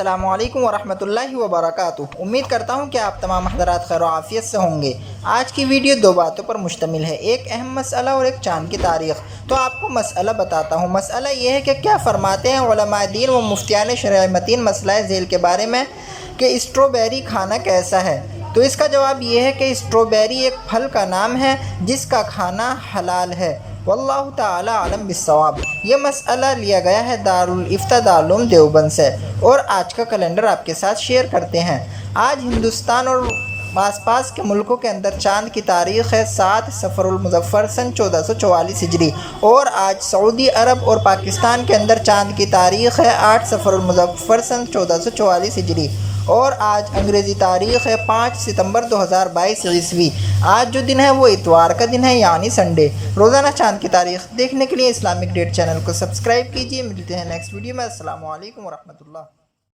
अस्सलामुअलैकुम वरहमतुल्लाहि वबरकातुहू। उम्मीद करता हूँ कि आप तमाम हज़रात खैर आफ़ियत से होंगे। आज की वीडियो दो बातों पर मुश्तमिल है, एक अहम मसला और एक चाँद की तारीख़। तो आपको मसला बताता हूँ। मसला ये है कि क्या फ़रमाते हैं उलमाए दीन व मुफ्तियान शरअ मतीन मसला झेल के बारे में कि स्ट्रॉबेरी खाना कैसा है। तो इसका जवाब ये है कि स्ट्रॉबेरी एक फल का नाम है जिसका खाना हलाल है। वल्लाहु ताला आलम बिस्सवाब। ये मसला लिया गया है दारुल इफ्ता दारुल देवबंद से। और आज का कैलेंडर आपके साथ शेयर करते हैं। आज हिंदुस्तान और आसपास के मुल्कों के अंदर चाँद की तारीख़ है 7 सफ़रुल मुज़फ़्फ़र सन 1444 हिजरी। और आज सऊदी अरब और पाकिस्तान के अंदर चाँद की तारीख़ है 8 सफ़रुल मुज़फ़्फ़र सन 1444 हिजरी। और आज अंग्रेज़ी तारीख़ है 5 सितंबर 2022 ईस्वी। आज जो दिन है वो इतवार का दिन है, यानी संडे। रोज़ाना चाँद की तारीख़ देखने के लिए इस्लामिक डेट चैनल को सब्सक्राइब कीजिए। मिलते हैं नेक्स्ट वीडियो में। अस्सलामु अलैकुम वरहमतुल्लाह।